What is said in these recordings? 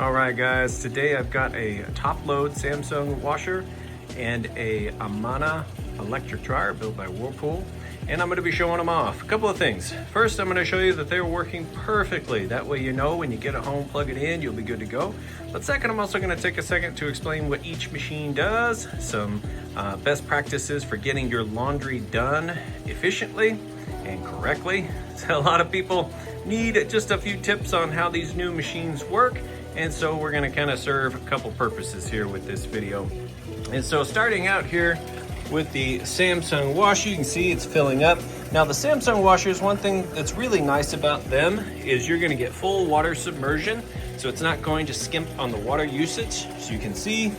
All right, guys, today I've got a top load Samsung washer and a Amana electric dryer built by Whirlpool, and I'm going to be showing them off. A couple of things. First, I'm going to show you that they're working perfectly. That way you know when you get it home, plug it in, you'll be good to go. But second, I'm also going to take a second to explain what each machine does, some best practices for getting your laundry done efficiently and correctly. So a lot of people need just a few tips on how these new machines work, and so we're going to kind of serve a couple purposes here with this video. And so starting out here with the Samsung washer, you can see it's filling up. Now the Samsung washers, one thing that's really nice about them is you're going to get full water submersion, so it's not going to skimp on the water usage. So you can see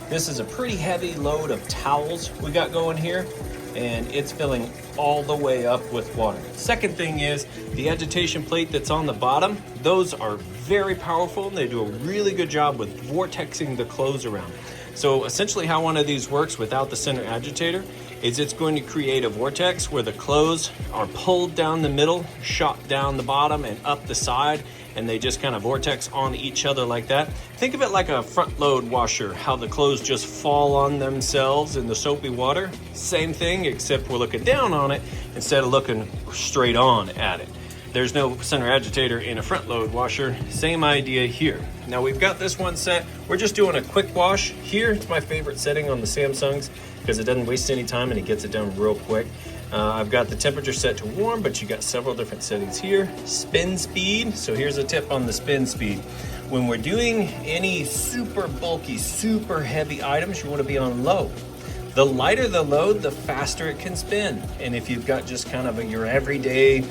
this is a pretty heavy load of towels we got going here, and it's filling all the way up with water. Second thing is the agitation plate that's on the bottom. Those are very powerful, and they do a really good job with vortexing the clothes around. So essentially how one of these works without the center agitator is it's going to create a vortex where the clothes are pulled down the middle, shot down the bottom and up the side, and they just kind of vortex on each other like that. Think of it like a front load washer, how the clothes just fall on themselves in the soapy water. Same thing, except we're looking down on it instead of looking straight on at it. There's no center agitator in a front load washer. Same idea here. Now we've got this one set. We're just doing a quick wash here. It's my favorite setting on the Samsungs because it doesn't waste any time and it gets it done real quick. I've got the temperature set to warm, but you got several different settings here. Spin speed. So here's a tip on the spin speed. When we're doing any super bulky, super heavy items, you want to be on low. The lighter the load, the faster it can spin. And if you've got just kind of your everyday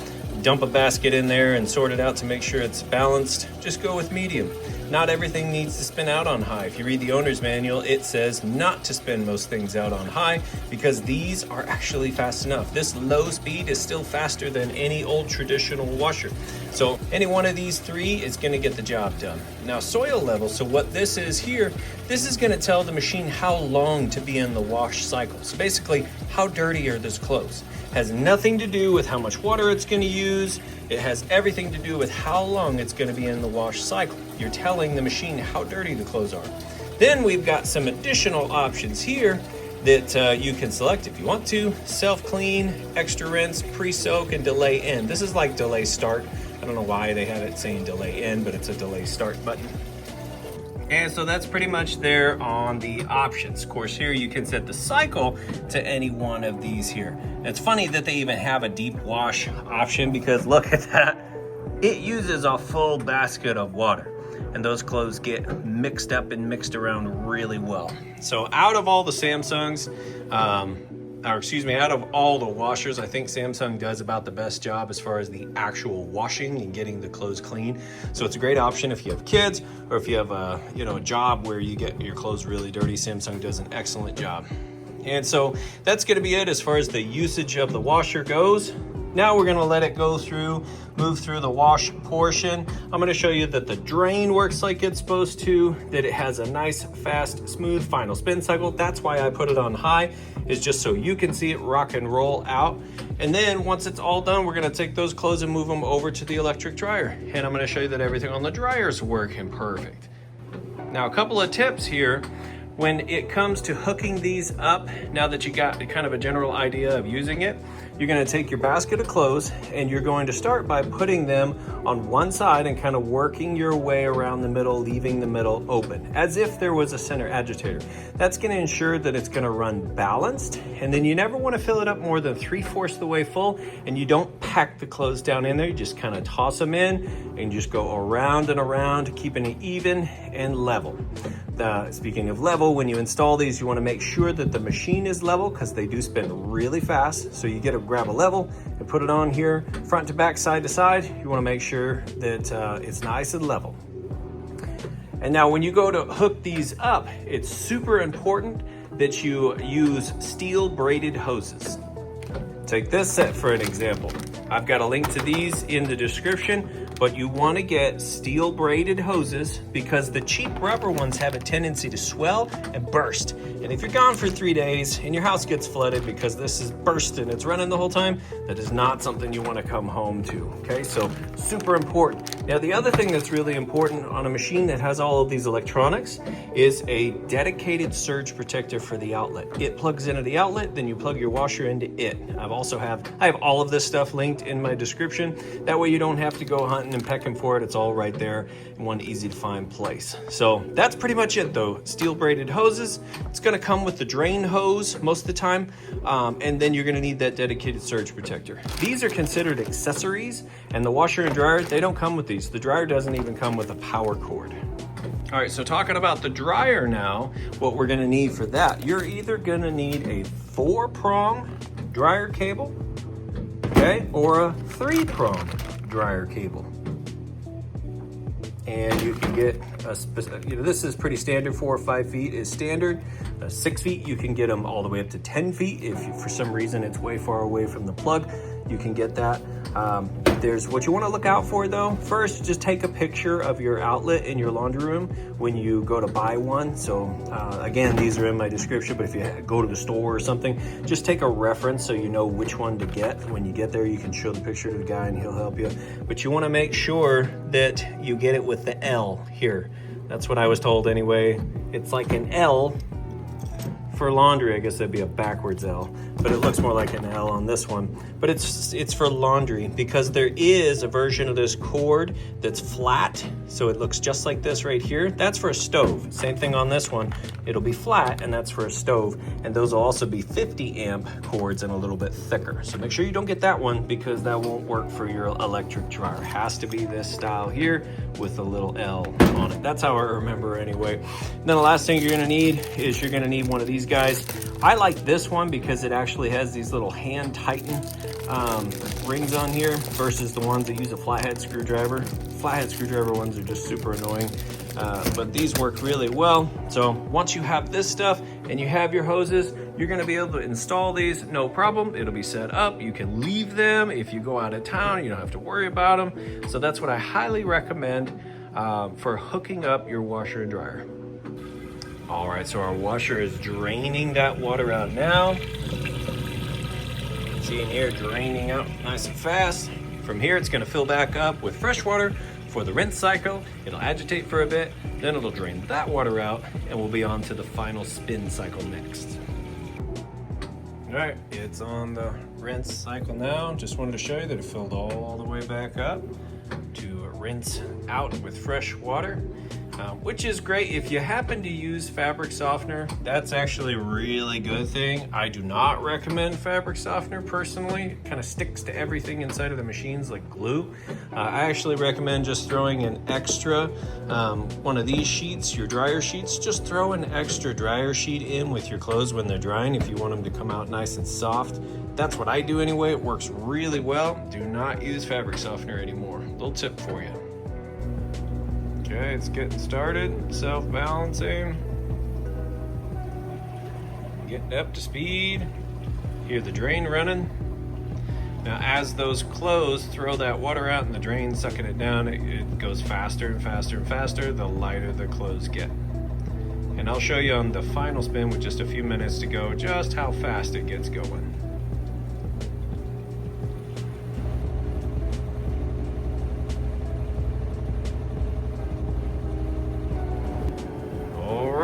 dump a basket in there and sort it out to make sure it's balanced, just go with medium. Not everything needs to spin out on high. If you read the owner's manual, it says not to spin most things out on high because these are actually fast enough. This low speed is still faster than any old traditional washer. So any one of these three is going to get the job done. Now soil level, so what this is here, this is going to tell the machine how long to be in the wash cycle. So basically, how dirty are those clothes? Has nothing to do with how much water it's going to use. It has everything to do with how long it's going to be in the wash cycle. You're telling the machine how dirty the clothes are. Then we've got some additional options here that you can select if you want to. Self-clean, extra rinse, pre-soak, and delay end. This is like delay start. I don't know why they have it saying delay end, but it's a delay start button. And so that's pretty much there on the options. Of course, here you can set the cycle to any one of these here. And it's funny that they even have a deep wash option because look at that. It uses a full basket of water, and those clothes get mixed up and mixed around really well. So out of all the Samsungs, out of all the washers, I think Samsung does about the best job as far as the actual washing and getting the clothes clean. So it's a great option if you have kids or if you have a job where you get your clothes really dirty. Samsung does an excellent job. And so that's going to be it as far as the usage of the washer goes. Now we're going to let it go through, move through the wash portion. I'm going to show you that the drain works like it's supposed to, that it has a nice, fast, smooth final spin cycle. That's why I put it on high, is just so you can see it rock and roll out. And then once it's all done, we're going to take those clothes and move them over to the electric dryer. And I'm going to show you that everything on the dryer is working perfect. Now a couple of tips here. When it comes to hooking these up, now that you got kind of a general idea of using it, you're going to take your basket of clothes and you're going to start by putting them on one side and kind of working your way around the middle, leaving the middle open, as if there was a center agitator. That's going to ensure that it's going to run balanced, and then you never want to fill it up more than 3/4 the way full, and you don't pack the clothes down in there. You just kind of toss them in and just go around and around, keeping it even and level. Speaking of level, when you install these, you want to make sure that the machine is level because they do spin really fast. So you get to grab a level and put it on here, front to back, side to side. You want to make sure that it's nice and level. And now when you go to hook these up, it's super important that you use steel braided hoses. Take this set for an example. I've got a link to these in the description. but you want to get steel braided hoses because the cheap rubber ones have a tendency to swell and burst. And if you're gone for 3 days and your house gets flooded because this is burst and it's running the whole time, that is not something you want to come home to, okay? So super important. Now the other thing that's really important on a machine that has all of these electronics is a dedicated surge protector for the outlet. It plugs into the outlet, then you plug your washer into it. I have all of this stuff linked in my description. That way you don't have to go hunting and pecking for it. It's all right there in one easy to find place. So that's pretty much it though. Steel braided hoses. It's gonna come with the drain hose most of the time. And then you're gonna need that dedicated surge protector. These are considered accessories, and the washer and dryer, they don't come with these. The dryer doesn't even come with a power cord. All right, so talking about the dryer now, what we're gonna need for that, you're either gonna need a 4-prong dryer cable, okay, or a 3-prong dryer cable. And you can get this is pretty standard. 4 or 5 feet is standard. 6 feet, you can get them all the way up to 10 feet. If for some reason it's way far away from the plug, you can get that. There's what you want to look out for though. First, just take a picture of your outlet in your laundry room when you go to buy one. So again, these are in my description, but if you go to the store or something, just take a reference so you know which one to get. When you get there, you can show the picture to the guy and he'll help you. But you want to make sure that you get it with the L here. That's what I was told anyway. It's like an L for laundry. I guess that'd be a backwards L, but it looks more like an L on this one. But it's for laundry because there is a version of this cord that's flat, so it looks just like this right here. That's for a stove. Same thing on this one. It'll be flat, and that's for a stove. And those will also be 50 amp cords and a little bit thicker. So make sure you don't get that one because that won't work for your electric dryer. It has to be this style here with a little L on it. That's how I remember anyway. And then the last thing you're gonna need is you're gonna need one of these guys. I like this one because it actually has these little hand tighten rings on here versus the ones that use a flathead screwdriver. Flathead screwdriver ones are just super annoying, but these work really well. So once you have this stuff and you have your hoses, you're gonna be able to install these, no problem. It'll be set up. You can leave them if you go out of town. You don't have to worry about them. So that's what I highly recommend for hooking up your washer and dryer. All right, so our washer is draining that water out now. See in here, draining out nice and fast. From here, it's gonna fill back up with fresh water for the rinse cycle. It'll agitate for a bit, then it'll drain that water out, and we'll be on to the final spin cycle next. All right, it's on the rinse cycle now. Just wanted to show you that it filled all the way back up to rinse out with fresh water. Which is great. If you happen to use fabric softener, that's actually a really good thing. I do not recommend fabric softener personally. It kind of sticks to everything inside of the machines like glue. I actually recommend just throwing an extra, one of these sheets, your dryer sheets, just throw an extra dryer sheet in with your clothes when they're drying if you want them to come out nice and soft. That's what I do anyway. It works really well. Do not use fabric softener anymore. Little tip for you. Okay, it's getting started, self-balancing, getting up to speed. Hear the drain running. Now as those clothes throw that water out and the drain sucking it down, it goes faster and faster and faster the lighter the clothes get. And I'll show you on the final spin with just a few minutes to go just how fast it gets going.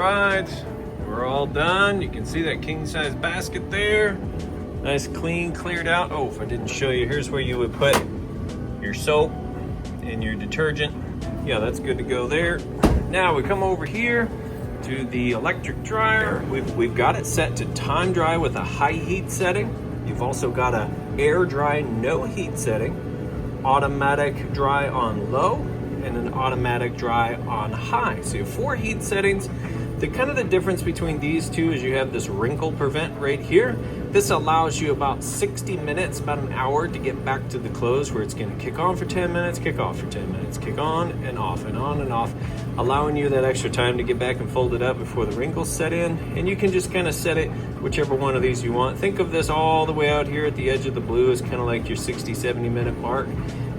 Alright, we're all done. You can see that king size basket there. Nice, clean, cleared out. Oh, if I didn't show you, here's where you would put your soap and your detergent. Yeah, that's good to go there. Now we come over here to the electric dryer. We've got it set to time dry with a high heat setting. You've also got a air dry no heat setting, automatic dry on low, and an automatic dry on high. So you have 4 heat settings. The difference between these two is you have this wrinkle prevent right here. This allows you about 60 minutes, about an hour to get back to the clothes where it's gonna kick on for 10 minutes, kick off for 10 minutes, kick on and off and on and off, allowing you that extra time to get back and fold it up before the wrinkles set in. And you can just kind of set it whichever one of these you want. Think of this all the way out here at the edge of the blue as kind of like your 60, 70 minute mark.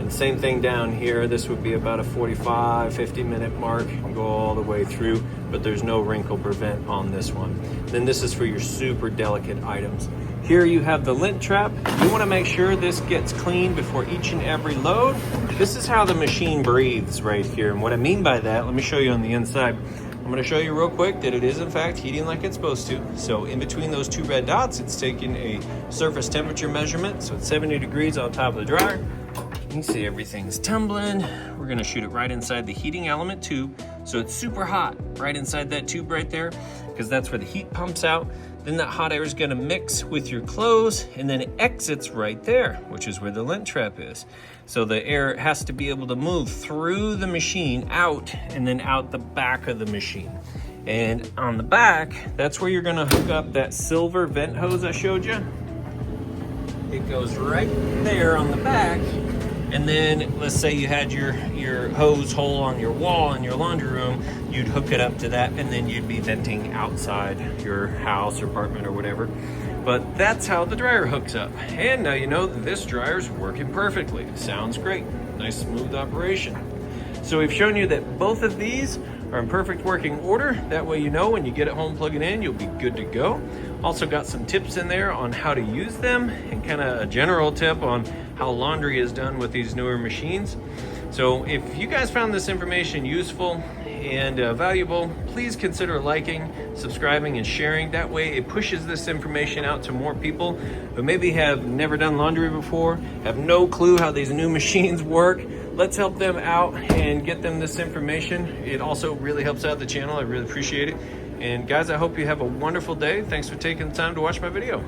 And Same thing down here. This would be about a 45-50 minute mark and go all the way through, but there's no wrinkle prevent on this one. Then this is for your super delicate items. Here you have the lint trap. You want to make sure this gets cleaned before each and every load. This is how the machine breathes right here. And what I mean by that, let me show you on the inside. I'm going to show you real quick that it is in fact heating like it's supposed to. So in between those two red dots, it's taking a surface temperature measurement. So it's 70 degrees on top of the dryer. You can see everything's tumbling. We're going to shoot it right inside the heating element tube. So it's super hot right inside that tube right there, because that's where the heat pumps out. Then that hot air is going to mix with your clothes and then it exits right there, which is where the lint trap is. So the air has to be able to move through the machine out and then out the back of the machine. And on the back, that's where you're going to hook up that silver vent hose I showed you. It goes right there on the back. And then let's say you had your hose hole on your wall in your laundry room, you'd hook it up to that and then you'd be venting outside your house or apartment or whatever. But that's how the dryer hooks up. And now you know that this dryer's working perfectly. Sounds great. Nice smooth operation. So we've shown you that both of these are in perfect working order. That way you know when you get it home, plug it in, you'll be good to go. Also got some tips in there on how to use them and kind of a general tip on how laundry is done with these newer machines. So if you guys found this information useful and valuable, please consider liking, subscribing, and sharing. That way it pushes this information out to more people who maybe have never done laundry before, have no clue how these new machines work. Let's help them out and get them this information. It also really helps out the channel. I really appreciate it. And guys, I hope you have a wonderful day. Thanks for taking the time to watch my video.